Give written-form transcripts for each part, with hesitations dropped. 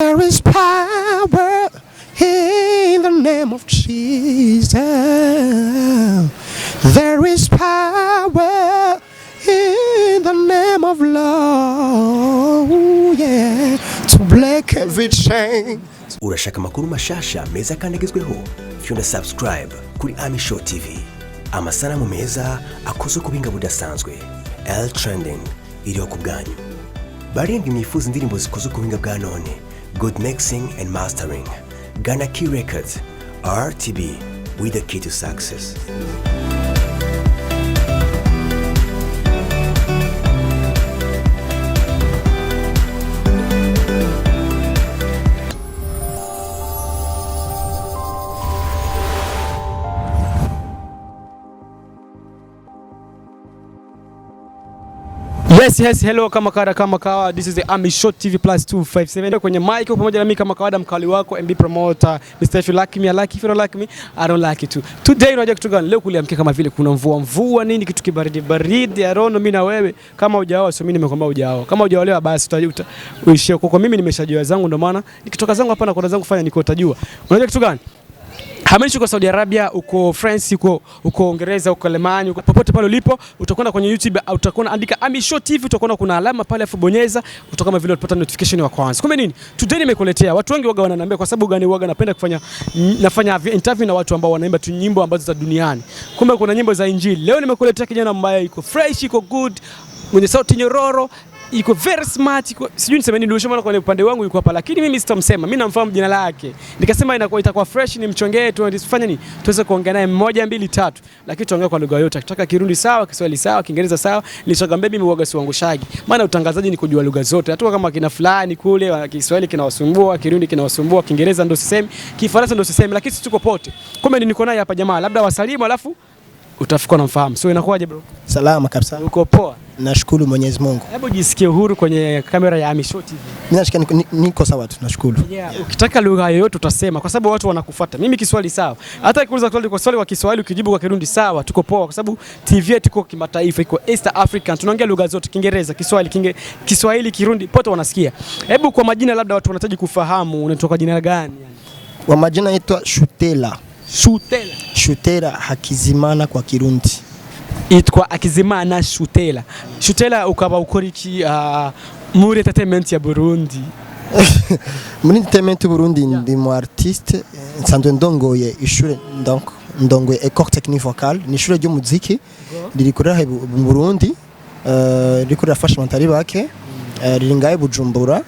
There is power in the name of Jesus. There is power in the name of love, yeah, to break every chain. Urashaka makuru mashasha meza kandagezweho fyunda subscribe kuri Ami Show TV. Amasanamu meza akoze kubinga budasanzwe. L Trending iri okubwanyu. Barindi mwifuza indirimbo zikoze kubinga bwa none. Good mixing and mastering. Ghana Key Records. RTB with the key to success. Yes, hello kama kawa, this is the Ami Show TV plus 257 kwenye mic pamoja na mimi kama kawaida mkali wako MB promoter Mr. If you like me I like, if you don't like me I don't like it too. Today unajua kitu gani? Leo kuliamkia kama vile kuna mvua nini, kitu kibaridi I don't know, mimi na wewe kama hujaoa, so mimi nimekwambia hujaoa, kama hujaolewa basi utajuta uishie huko. Mimi nimeshajua zangu, ndio maana nikitoka zangu hapa na kwenda zangu fanya niko utajua. Unajua kitu gani? Hamanishi uko Saudi Arabia, uko France, uko Uingereza, uko Alemania, popote pale ulipo, utakwenda kwenye YouTube, utakwenda andika Ami Show TV, utakwenda kuna alama pale afu bonyeza, utakuwa kama vile utapata notification ya kwanza. Kumbe nini? Today nimekuletea. Watu wengi waga wananiambia kwa sababu gani waga napenda nafanya interview na watu ambao wanaimba tu nyimbo ambazo za duniani. Kumbe kuna nyimbo za Injili. Leo nimekuletea kijana ambaye iko fresh, iko good, mwenye sauti nyororo, iko very smart, sijui niseme nini, ndio kwa upande wangu yuko hapa, lakini mimi sitamsema, mimi namfahamu jina lake. Nikasema itakuwa fresh, nimchongee tufanye nini, tuweze kuongea naye 1 2 3, lakini tuongee kwa lugha yote. Akitaka Kirundi sawa, Kiswahili sawa, Kiingereza sawa. Nilishakwambia mimi huaga siwangushagi, maana utangazaji ni kujua lugha zote. Hata kama kina fulani kule Kiswahili kinawasumbua, Kirundi kinawasumbua, Kiingereza ndio sisemi, Kifaransa ndio sisemi, lakini sisi tuko pote. Kumbe niko naye hapa jamaa, labda wasalimu alafu utafikwa namfahamu. So inakuwaje bro? Salama kabisa. Uko poa? Nashukuru Mwenyezi Mungu. Hebu jisikie huru kwenye kamera ya Ami Show TV. Mimi nasikia niko sawa tu, nashukuru. Yeah, ukitaka lugha yoyote utasema kwa sababu watu wanakufuata. Mimi Kiswahili sawa. Hata kuuliza swali kwa Kiswahili ukijibu kwa Kirundi sawa, tuko poa kwa sababu TV yetu iko kimataifa, iko East African. Tunaongea lugha zote, Kiingereza, Kiswahili, Kirundi, pote wanasikia. Hebu kwa majina labda watu wanahitaji kufahamu unatoka jina gani yani? Kwa majina naitwa Shutela. Shutela Hakizimana kwa Kirundi. Itwa Hakizimana Shutela. Shutela ukaba ukora iki muri entertainment ya Burundi? Muri entertainment ya Burundi ndi mu artiste, nsanzwe ndongoye ishure ndongoye École Technique Vocale, ni ishure ry'umuziki ririkorera mu Burundi, rikorera fasha mantari bake, riri ngaye Bujumbura.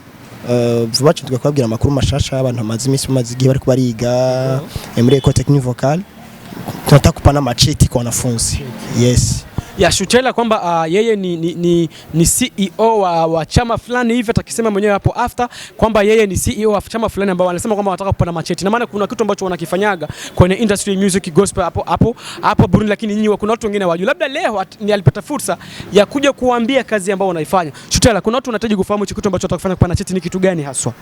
Vuba cyane twakubwira amakuru mashasha abantu amazi imisi bamaze igihe bari kubariga muri École Technique Vocale. Tunataka kupana macheti kwa wanafunzi. Yes. Ya Shutela kwamba yeye ni CEO wa chama fulani hivi, atakisema mwenyewe hapo after kwamba yeye ni CEO wa chama fulani ambao wanasema kwamba wanataka kupana macheti. Na maana kuna kitu ambacho wanakifanyaga kwenye industry music gospel hapo Burundi, lakini nyinyi kuna watu wengine wajua. Labda leo ni alipata fursa ya kuja kuambia kazi ambao unaifanya. Shutela, kuna watu wanahitaji kufahamu kitu ambacho watakufanya kupana cheti ni kitu gani haswa?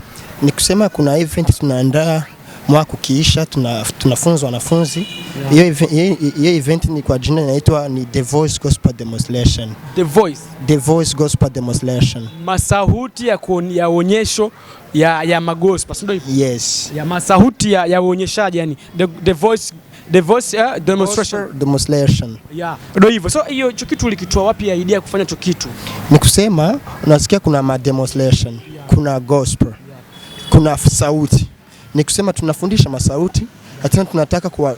Ni kusema kuna event tunaandaa mwaka ukiisha, tunafunza wanafunzi. Hiyo event ni kwa jina inaitwa ni The Voice Gospel Demonstration. The Voice Gospel Demonstration. Masahuti ya onyesho ya magospa, sio hivyo? Yes. Ya masahuti ya uonyeshaji yani The Voice Demonstration. Yeah. Ndio hivyo. So hiyo kitu ulikitoa wapi ya idea kufanya hicho kitu? Ni kusema unasikia kuna ma demonstration, kuna gospel, kuna sauti. Ni kusema tunafundisha masauti, hata tunataka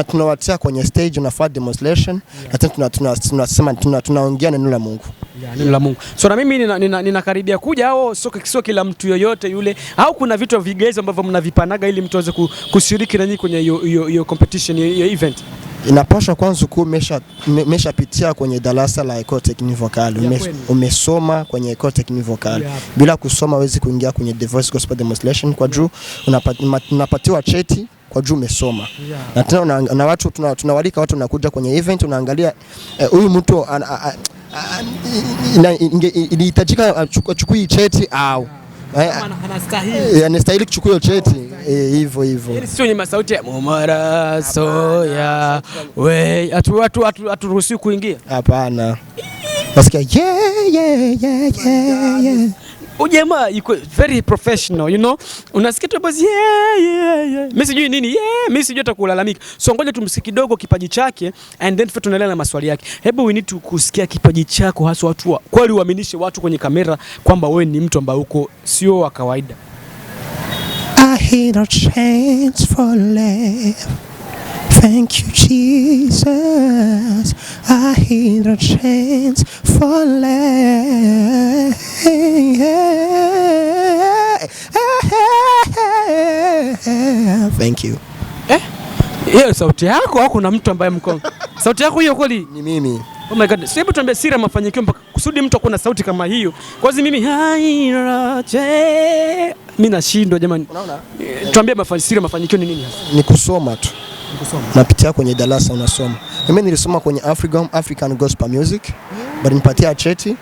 tunawatia kwenye stage unafanya demonstration, hata tunasema tunaongea neno la Mungu. Neno la Mungu. So na mimi ninakaribia kuja au sio kila mtu yoyote yule, au kuna vitu vigezo ambavyo mnavipanaga ili mtu aweze kushiriki na nyinyi kwenye hiyo competition, hiyo event? Inapaswa kwanza umeshapitia kwenye darasa la École Technique Vocale, umesoma kwenye École Technique Vocale. Bila kusoma huwezi kuingia kwenye The Voice Gospel Demonstration kwa juu unapatiwa cheti kwa juu umesoma. Na tena na watu tunawalika watu wanakuja kwenye event, unaangalia huyu mtu inahitajika achukue cheti au anastahili kuchukua cheti hivyo. Yaani sio nyima sauti ya Momara soya we aturuhusiwi kuingia. Hapana. Nasikia yeah. Ujamaa yuko very professional, you know. Unasikia tu basi yeah. Mimi sijui nini. Mimi sijui hata kulalamika. So ngoja tumsikie kidogo kipaji chake and then tunaendelea na maswali yake. Hebu we need to kusikia kipaji chako hasa watu kweli uaminishe watu kwenye kamera kwamba wewe ni mtu ambaye uko sio wa kawaida. I had a chance for life. Thank you, Jesus. I had a chance for life. Thank you. Hiyo sauti yako au kuna mtu ambaye mko? Sauti yako hiyo kweli? Ni mimi. Oh my God. Hebu tuambie siri ya mafanikio mpaka kusudi mtu akuna sauti kama hiyo. Kwa sababu mimi mimi nashindwa jamani. Unaona? Tuambie siri ya mafanikio ni nini hasa? Ni kusoma tu. Napitia kwenye darasa unasoma. Mimi nilisoma kwenye African Gospel Music. Bali nipatia cheti.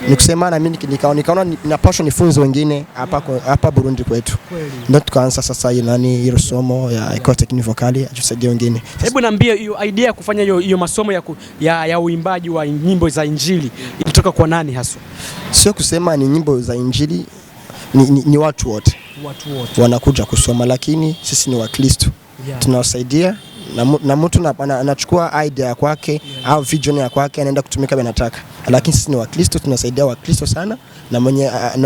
Nikusema na mimi nikaona ninapaswa nifunze wengine hapa Burundi kwetu. Ndio tukaanza sasa hiyo somo ya Ecole Technique Vocale atusaidia wengine. Hebu niambie hiyo idea ya kufanya hiyo masomo ya uimbaji wa nyimbo za Injili ilitoka kwa nani hasa? Sio kusema ni nyimbo za Injili, ni watu wote. Watu wote wanakuja kusoma, lakini sisi ni Wakristo. Tunawasaidia na mtu anachukua idea kwake au vision ya kwake anaenda kutumika bila nataka. Lakini sisi ni Wakristo, tunasaidia Wakristo sana na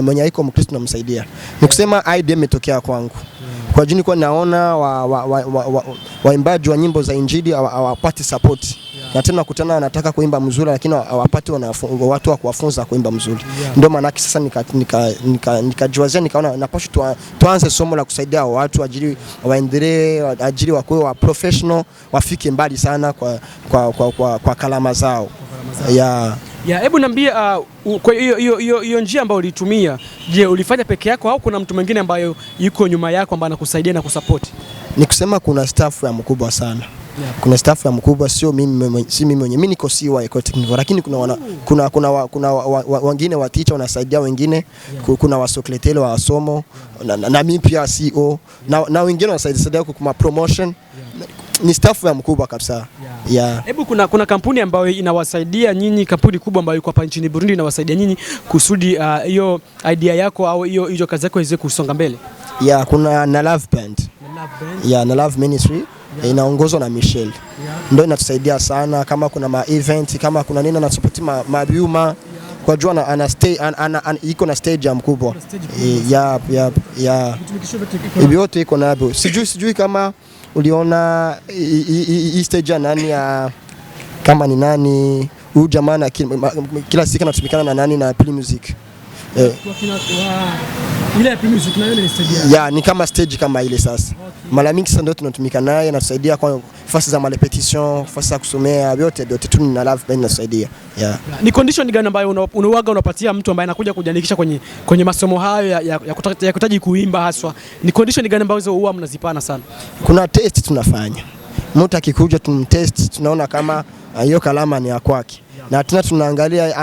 mwenye haiko Mkristo tunamsaidia. Nikusema idea imetokea kwangu. Kwa jini kwa naona waimbaji wa nyimbo za Injili hawapati support. Na tena kutana wanataka kuimba mzuri lakini hawapati watu wa kuwafunza kuimba mzuri. Ndio maana sasa nikajiwazia nikaona napaswa tuanze somo la kusaidia watu ajili waendelee ajili wakuwe wa professional wafike mbali sana kwa kalama zao. Hebu niambie kwa hiyo njia ambayo ulitumia, je, ulifanya peke yako au kuna mtu mwingine ambaye yuko nyuma yako ambaye anakusaidia na kusupport? Nikusema kuna staff ya mkubwa sana. Kuna staff ya mkubwa, sio mimi mwenyewe. Mimi niko si wa Ecole Technique, lakini kuna wengine wa teacher wanasaidia wengine, kuna wasokletele wa somo na mimi pia CEO na wengine wanasaidia kwa promotion. Ni staff ya mkubwa kabisa. Hebu kuna kampuni ambayo inawasaidia nyinyi, kampuni kubwa ambayo iko hapa nchini Burundi inawasaidia nyinyi kusudi hiyo idea yako au hiyo kazi yako iweze kusonga mbele? Kuna na Love Band. Na Love Ministry. Inaongozwa na Michel. Ndio inatusaidia sana kama kuna event, kama kuna nini na support mabiuma. Kwa jua iko na stage ya mkubwa. Hivi yote iko na hapo. Sijui kama uliona hii stage ya nani ya kama ni nani huyu jamaa kila siku anatumikana na nani na Play Music. Ile Play Music nayo ni stage ni kama stage kama ile sasa. Mara mingi sana ndio tunatumika naye na tusaidia kwa fasi za repetition, fasi za kusomea, yote tu na Love Band inasaidia. Ni condition gani ambayo unapatia mtu ambaye anakuja kujiandikisha kwenye masomo hayo ya kutaji kuimba haswa? Ni condition gani ambazo huwa mnazipana sana? Kuna test tunafanya. Mtu akikuja tumtest, tunaona kama hiyo kalama ni ya kwake. Na tena tunaangalia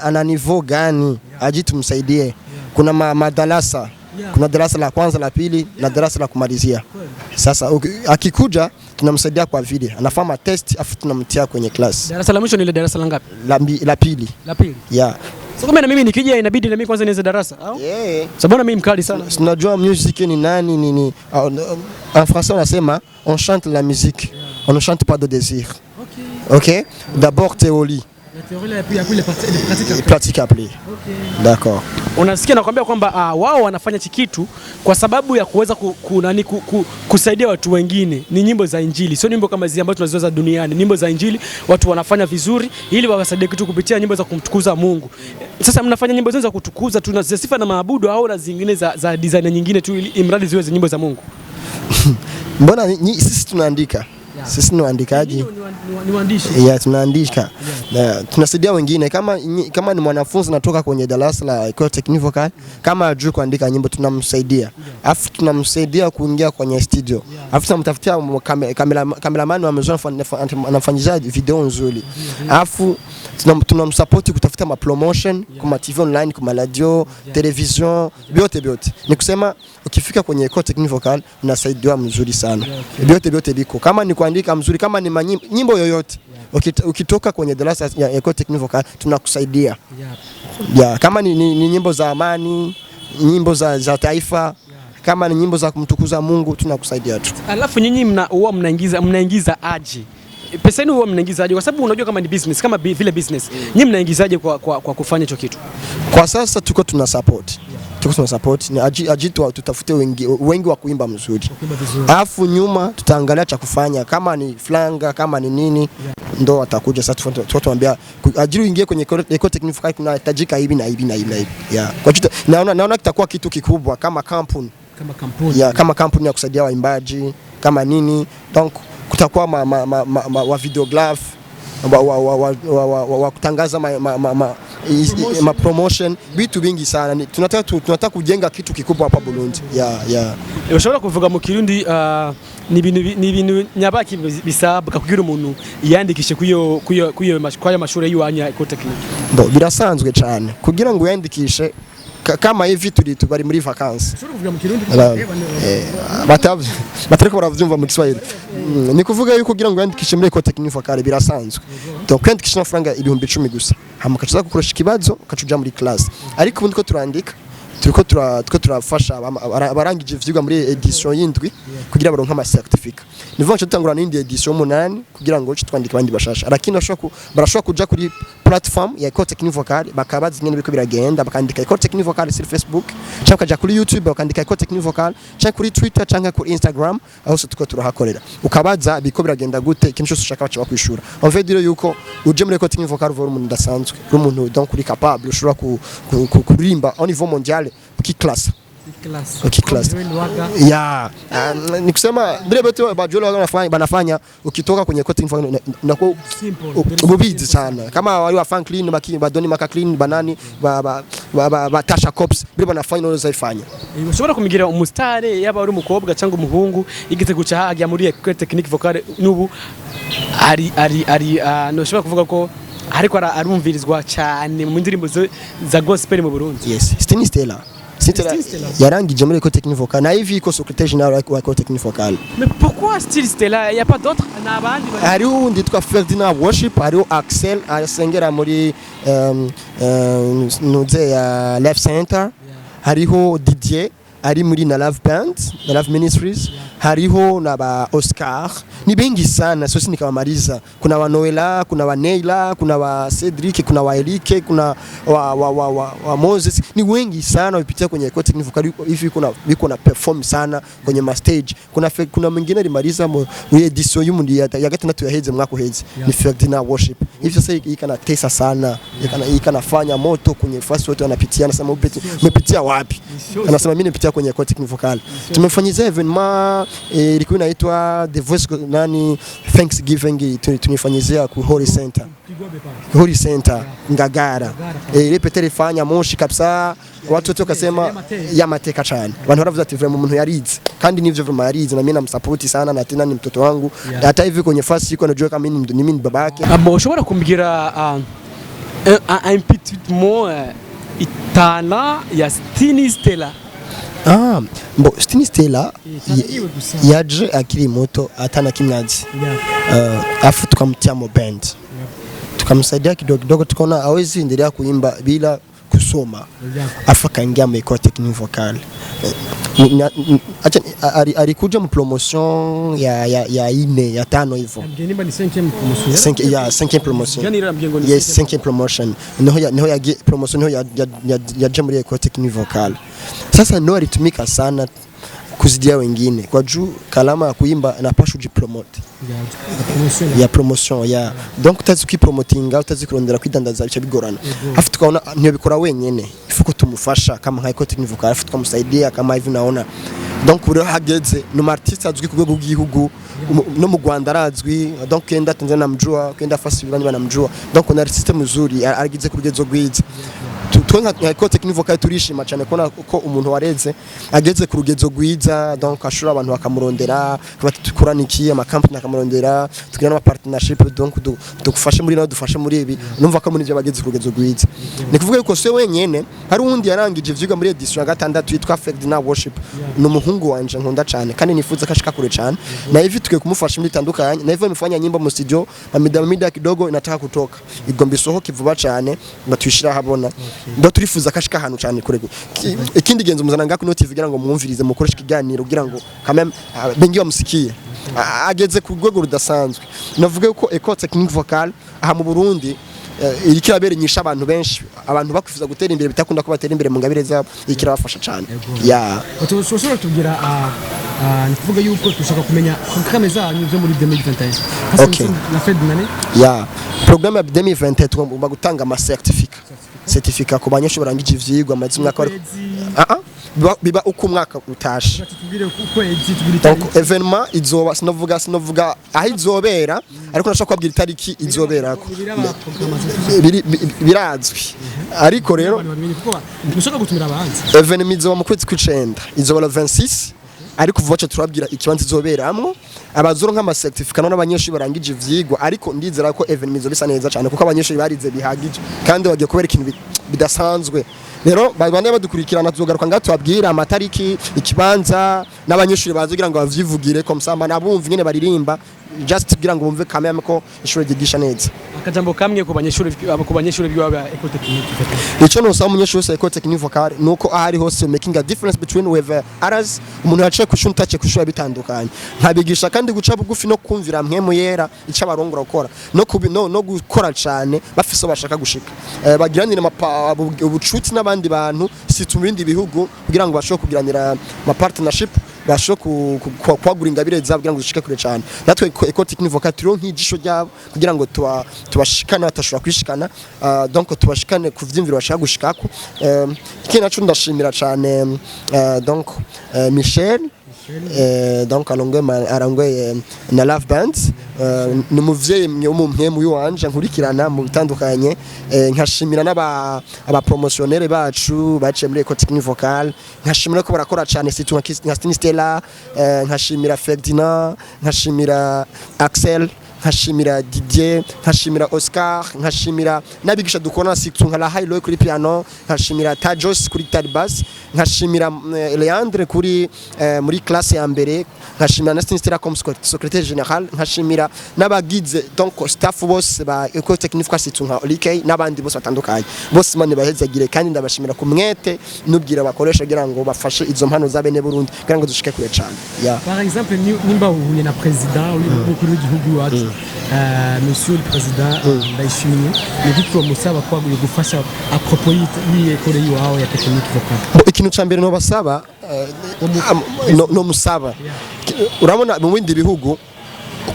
ana niveau gani aje tumsaidie. Kuna madarasa. Kuna darasa la kwanza, la pili na darasa la kumalizia. Sasa akikuja tunamsaidia kwa video. Anafanya test afu tunamtia kwenye class. Darasa la mwisho ni ile darasa la ngapi? La pili. La pili. So kama na mimi nikija inabidi na mimi kwanza nianze darasa au? Sababu mimi mkali sana. Tunajua music ni nini. En français on nasema on chante la musique. On ne chante pas de désir. OK? D'abord théorie. La théorie et puis après les pratique après. D'accord. Unasikia nakwambia kwamba wao wanafanya kitu kwa sababu ya kuweza kusaidia watu wengine. Ni nyimbo za Injili, sio nyimbo kama zile ambazo tunazizoea duniani. Nyimbo za Injili watu wanafanya vizuri ili wawasaidie kitu kupitia nyimbo za kumtukuza Mungu. Sasa mnafanya nyimbo za kutukuza tu na sifa na maabudu au na zingine za design nyingine tu ili imradi ziwe nyimbo za Mungu? Mbona sisi tunaandika? Sisi ni waandikaji. Ni waandishi. Tunaandika. Tunasaidia wengine kama ni mwanafunzi natoka kwenye darasa la Ecole Technique Vocale, kama hajui kuandika nyimbo tunamsaidia. Alafu tunamsaidia kuingia kwenye studio. Alafu tunamtafutia cameraman anafanyia video nzuri. Alafu tunamsupport kutafuta promotion kwa TV online, kwa radio, television, biote. Nikusema ukifika kwenye Ecole Technique Vocale unasaidiwa mzuri sana. Vyote biko. Kama ni kuandika mzuri, kama ni nyimbo yoyote. Ukitoka kwenye darasa ya Ecole Technique Vocale tunakusaidia. Kama ni nyimbo za amani, nyimbo za taifa, kama ni nyimbo za kumtukuza Mungu tunakusaidia tu. Alafu nyinyi huwa mnaingiza aje? Pesa yenu huwa mnaingizaje? Kwa sababu unajua kama ni business, kama vile business. Nyinyi mnaingizaje kwa kufanya hicho kitu? Kwa sasa tuko tuna support. Ni ajitu tutafute wengi wa kuimba mzuri. Alafu nyuma tutaangalia cha kufanya, kama ni flanga, kama ni nini, ndo watakuja sasa tuambia ajiri uingie kwenye Ecole Technique Vocale kuna tajika hivi na hivi. Kwa hiyo naona kitakuwa kitu kikubwa kama kampuni. Kama kampuni ya kusaidia waimbaji, kama nini. Donc kutakuwa wa videograph, wa kutangaza promotion, vitu vingi sana. Tunataka kujenga kitu kikubwa hapa Burundi. Ushobora kuvuga mu Kirundi ni bintu nyabaki bisabwa kugira umuntu yandikishe kuyo mashuri y'uwanya Ecole Technique? Birasanzwe cyane kugira ngo yandikishe kama hivi tubari muri vacances. Batariko baravyumva mu Kiswahili. Ni kuvuga yuko kugira ngo yandikishe muri Ecole Technique Vocale birasanzwe. Donc kwandikisha amafaranga 10,000 gusa. Hama kacuza gukoresha ikibazo kacuja muri class. Ariko ubundi ko turandika turiko turafasha abarangije ivyigwa muri edition y'indwi kugira baronka ama certificate. Nivuga cyo tutangura n'indi edition 8 kugira ngo twandike abandi bashasha. Arakina barashobora kuja kuri platform ya Ecole Technique Vocale bakabaza nyene biko biragenda bakandika Ecole Technique Vocale sur Facebook, cyangwa kaja kuri YouTube bakandika Ecole Technique Vocale, cyangwa kuri Twitter cyangwa kuri Instagram, aho se tuko turahakorera. Ukabaza biko biragenda gute, ikintu cyose ushaka bacha bakwishura. On veut dire yuko uje muri Ecole Technique Vocale vora umuntu ndasanzwe, umuntu donc kuri capable ushobora kurimba au niveau mondial classe. Ni kusema vile bote bajolo wanafanya ukitoka kwenye Ecole Technique Vocale unakuwa ubizi sana. Kama wali wa fan clean badoni maka clean banani ba Tasha Cops vile banafanya ndio zaifanya. Ushobora kumigira umustare yaba ari umukobwa cyangwa umuhungu igite guca hajya muri Ecole Technique Vocale nubu ari no shobora kuvuga ko ariko arumvirizwa cyane mu ndirimbo za gospel mu Burundi. Yes, Stella yarangije muri Ecole Technique Vocale na hivi iko secrétaire général wa Ecole Technique Vocale. Mais pourquoi Stella? Il y a pas d'autres n'abandi? Hariho nditwa Ferdinand Worship, hariho Axel asengera muri nuze ya Life Center, hariho Didier ari muri na Love Band, na Love Ministries, hariho na ba Oscar. Ni bengi sana, sio nikamaliza. Kuna wa Noela, kuna wa Neila, kuna wa Cedric, kuna wa Elike, kuna wa Moses. Ni wengi sana wapitia kwenye Ecole Technique Vocale hivi biko na perform sana kwenye ma stage. Kuna mwingine alimaliza mu edition y'umundi ya gatandatu yaheze mwako heze. Ni Ferdinand Worship. Hivi sasa ikana tesa sana. Ikanafanya moto kwenye fast wote wanapitia, anasema umepitia wapi? Anasema mimi nimepitia kwenye Ecole Technique Vocale. Tumefanyia evenement ilikuwa inaitwa The Voice Thanksgiving, tunifanyizia ku Holy Center Ngagara. Ile peteri fanya moshi kabisa, watu wote wakasema ya mateka cyane. Abantu baravuze ati vraiment umuntu yarize, kandi nivyo vraiment yarize, na mimi namsupport sana, na tena ni mtoto wangu. Hata hivi kwenye fasi iko najua kama mimi ni babake. Ushobora kumbwira un petit mot itana ya Stella? Stella yaje akiri moto atana kimwazi. Afu tukamtia mo band. Tukamsaidia kidogo tukaona hawezi endelea kuimba bila kusoma. Afu kaingia mu Ecole Technique Vocale. Alikuja mu promotion ya 4 ya 5 hivyo. Ngeniba ni 5e promotion. 5e promotion. Yes, 5e promotion. Niho ya promotion ya jamhuri ya Ecole Technique Vocale. Sasa ndio alitumika sana kuzidia wengine kwa juu kalama ya kuimba napasha ujipromote ya promotion ya donc utazi kupromotinga utazi kurondera kwidandaza bicha bigorana. Afu tukaona niyo bikora wenyene ifuko tumufasha kama Ecole Technique Vocale, afu tukamsaidia kama hivi naona donc uri hageze no artiste azwi ku rwego rw'igihugu no mu Rwanda arazwi, donc kenda Tanzania namjua, kenda fasi bani banamjua, donc on artiste muzuri aragize ku rugezo rwiza. twe nka Ecole Technique Vocale turishima cyane kubona ko umuntu wareze ageze ku rugezo rwiza donc ashura abantu bakamurondera tukurana iki amakampani akamurondera tugira n'ama partnership donc dufashe muri no dufashe muri ibi numva ko muri byo bageze ku rugezo rwiza ni kuvuga yuko se wenyene hari undi yarangije ivyuga muri edition ya 6 yitwa Ferdinand Worship n'umuhungu wanje nkunda cyane kandi nifuza kashika kure cyane na hivi tuke kumufasha muri tandukanye na hivyo mfanya nyimbo mu studio mida kidogo inataka kutoka igomba isohoke vuba cyane batwishira habona ndo turifuza kashika hanu cyane kure ikindi genzo muzana ngako no TV gira ngo mwumvirize mukoresha ikiganiro kugira ngo kameme bengi bamusikiye ageze ku rwego rudasanzwe navuga yuko Ecole Technique Vocale aha mu Burundi irikirabere nyisha abantu benshi abantu bakwifuza gutera imbere bitakunda ko batera imbere mu ngabire zabo ikirabafasha cyane ya utoshobora tugira nikuvuga yuko tushaka kumenya programme zanyu zo muri 2021 okay na Ferdinand ya programme ya 2021 tugomba gutanga ama certificat ku banyeshuri barangije ivyigwa amazi umwaka biba uko umwaka utashe donc evenement izoba sinovuga aho izobera ariko nashaka kubabwira itariki izoberako birazwi ariko rero mushaka gutumira abanzi evenement izoba mu kwezi kw'icenda izoba le 26 ariko vuba cyo turabwira ikibanza izoberamwo abazuru nk'ama certificat n'abanyeshuri barangije ivyigwa ariko ndizera ko evenement izobisa neza cyane kuko abanyeshuri barize bihagije kandi bagiye kubera ikintu bidasanzwe rero bande badukurikirana tuzogaruka ngato tubabwira amatariki ikibanza n'abanyeshuri bazogira ngo bavyivugire comme ça nabumva nyene baririmba just kugira ngo bumve kameme ko ishuri ryigisha neza akajambo kamwe ku banyeshuri by'aba Ecole Technique ico no sa umunyeshuri wese Ecole Technique Vocale nuko ahari hose making a difference between with others umuntu yaciye ku shuri tace ku shuri bitandukanye nkabigisha kandi guca bugufi no kumvira mwemu yera ica barongora gukora no gukora cyane bafise bashaka gushika bagiranira ubucuti n'abandi bantu si tumindi bihugu kugira ngo bashobore kugiranira ama partnership bashobore kwagura ingabire zabo kugira ngo zishike kure cyane natwe Ecole Technique Vocale turo nk'ijisho ryabo kugira ngo tubashikana batashobora kwishikana donc tubashikane ku vyimviro bashaka gushikako ikindi naco ndashimira cyane donc Michel donc arangwe na Love Band ni muvyeyi mu wanje nkurikirana mu bitandukanye nkashimira n'aba promotionnaire bacu baciye muri Ecole Technique Vocale nkashimira ko barakora cyane situ nka Stella nkashimira Ferdinand nkashimira Axel nkashimira Didier nkashimira Oscar nkashimira nabigisha dukona situ nka la high low kuri piano nkashimira Tajos kuri guitar bass nkashimira Leandre kuri muri classe ya mbere nkashimira na Stella comme secrétaire général nkashimira n'abagize donc staff bose ba Ecole Technique Vocale situ nka Olikay n'abandi bose batandukanye bose mane bahezagire kandi ndabashimira ku mwete nubwira bakoresha kugira ngo bafashe izo mpano za bene Burundi kugira ngo dushike kure cyane par exemple nimba uhuye na president w'umukuru w'igihugu wacu monsieur le président ndayishimiye nigitwa musaba kwa gufasha a propos y'ikore yawe ya Technique Vocale ikintu cyambere no basaba no musaba urabona mu bindi bihugu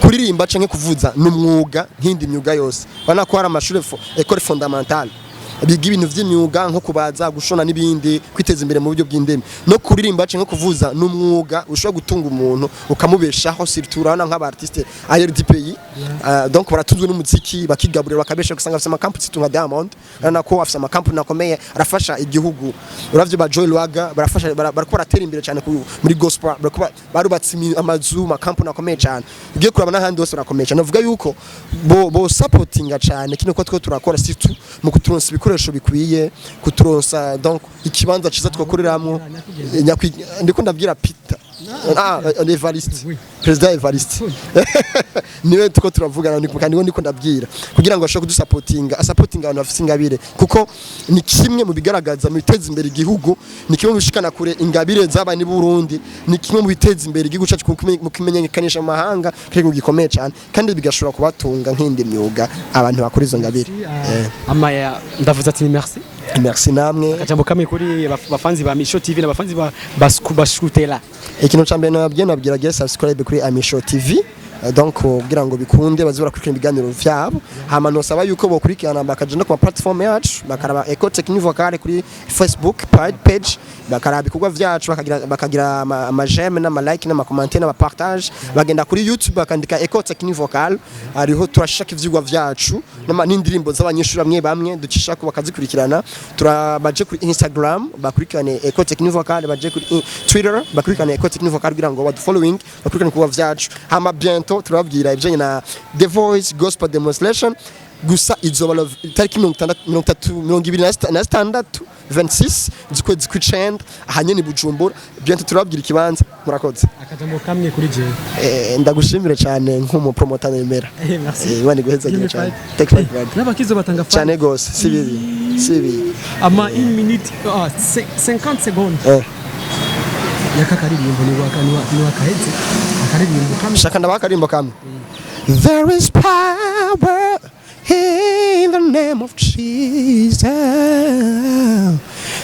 kuririmba canke kuvuza n'umwuga nk'indi myuga yose bana ko hari amashuri école fondamentale biga ibintu vy'imyuga nko kubaza gushona n'ibindi kwiteza imbere mu buryo bw'indemi no kuririmba canke kuvuza n'umwuga ushobora gutunga umuntu ukamubeshaho siritura nk'aba artiste ailleurs du pays donc baratuzwe n'umuziki bakigaburira bakabesha gusanga afite amakampu situnga Diamond nako afite amakampu nakomeye arafasha igihugu uravye ba Joy Lwaga barafasha barakora atera imbere cyane muri gospel barubatse amazu makampu nakomeye cyane ugiye kurabana handi hose barakomeye cyane uvuga yuko bo supportinga cyane kino ko two turakora situ mu kuturonsa ibikoresho bikwiye kuturonsa donc ikibanza ciza twakoreramo ndiko ndabwira Peter Evariste President Evariste niwe tuko turavugana niko ndabwira kugira ngo ashobore kudusupportinga asupportinga abantu bafite ingabire kuko ni kimwe mu bigaragaza mu biteza imbere igihugu ni kimwe mu bishikana kure ingabire z'abani Burundi ni kimwe mu biteza imbere igihugu cyacu mu kimenyekanisha amahanga kego gikomeye cyane kandi bigashobora kubatunga nk'indi myuga abantu bakora izo ngabire amaya ndavuze ati merci namwe akajambo kamwe kuri bafanzi ba Amisho TV n'abafanzi ba Bashutela ikintu cyambere nababwiye nabwira subscribe kuri Amisho TV donc kugira ngo bikunde bazura kurikira ibiganiro vyabo hama nosaba yuko bokurikirana bakaje no ku platform yacu bakaraba Eco Technique Vocal kuri Facebook page bakaraba ibikorwa vyacu bakagira ama j'aime na like na ma commentaire na partage bagenda kuri YouTube bakandika Eco Technique Vocal ariho turashaka ivyigwa vyacu n'indirimbo z'abanyeshuri bamwe ducisha ko bakazikurikirana turabaje kuri Instagram bakurikirane Eco Technique Vocal baje kuri Twitter bakurikirane Eco Technique Vocal kugira ngo badu following bakurikirane kuba vyacu hama bientôt turababwira ibyo na The Voice Gospel Demonstration gusa izoba tariki 26 z'ukwezi kw'icenda ahanyene Bujumbura bientôt turababwira ikibanza murakoze akajambo kamwe kuri je ndagushimire cyane nk'umu promoter nemera merci wani guheza cyane take five n'abakizo batanga fa cyane gose sibi ama 1 minute 50 secondes yakakaririmbo ni wakaheze akaririmbo kamwe shaka ndabakarimbo kamwe There is power in the name of Jesus.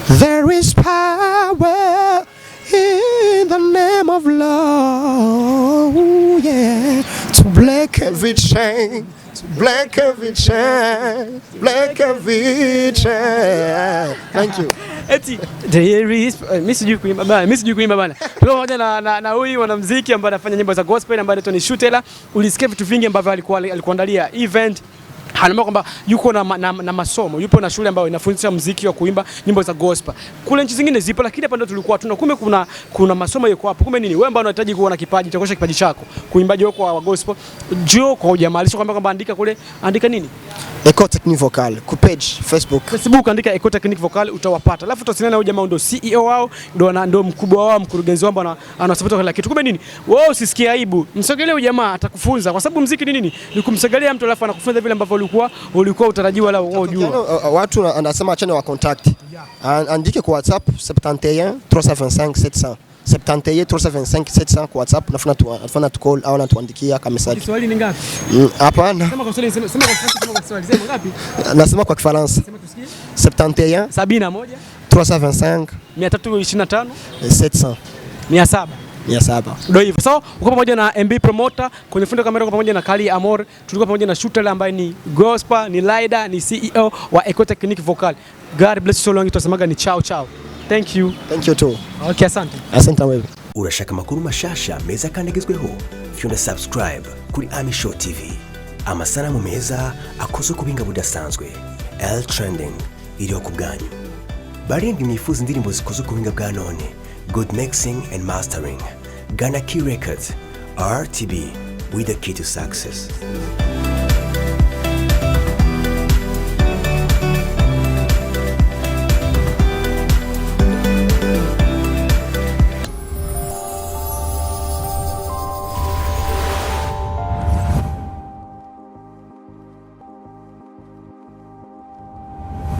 There is power in the name of love, yeah, to break every chain, to break every chain, break every chain. Thank you. Eti there is message kuimba bana. Pamoja na huyu mwanamuziki ambaye anafanya nyimbo za gospel ambaye anaitwa Shutela, ulisikia vitu vingi ambavyo alikuandalia event. Anaambia kwamba yuko na masomo, yupo na shule ambayo inafundisha muziki wa kuimba nyimbo za gospel. Kule nchi zingine zipo lakini hapa ndo tulikuwa tuna kumbe kuna masomo yako hapo. Kumbe nini? Wewe ambao unahitaji kuwa na kipaji, utakosha kipaji chako. Kuimbaji wako wa gospel. Jo kwa ujamalisho kwamba andika kule, andika nini? Eco Technique Vocal ku page Facebook andika Eco Technique Vocal utawapata. Alafu utawasiliana na huyo jamaa ndo CEO wao, ndo mkubwa wao, mkurugenzi wao anasupport kila kitu. Kumbe nini? Wewe usisikie aibu. Msogelee huyo jamaa atakufunza kwa sababu muziki ni nini? Ni kumsogelea mtu alafu anakufunza vile ambavyo ulikuwa utarajiwa la unajua. Watu anasema achane wa contact. Andike kwa WhatsApp 71 325 700. 71 325 700 kwa WhatsApp nafuna tu call au natuandikia kama message. Kiswahili ni ngapi? Hapana. Sema kwa Kiswahili, sema kwa Kiswahili, sema ngapi? Nasema kwa Kifaransa. Sema tusikie. 71 71 325 325 700. 700. Ndio hivyo. So uko pamoja na MB Promoter kwenye fundi kamera, uko pamoja na Kali Amor, tulikuwa pamoja na Shutela ambaye ni gospel, ni leader, ni CEO wa Eco Technique Vocal. God bless you so long. Tutasemaga ni ciao. Thank you too. Okay, asante wewe. Urashaka makuru mashasha meza kandi agezweho fyunda subscribe kuri Ami Show TV. Amasanamu meza akoze kubinga budasanzwe L Trending iriho ku bwanyu. Barindi mwifuza indirimbo zikoze kubinga bwa none, good mixing and mastering, Ghana Key Records, RTB with the key to success.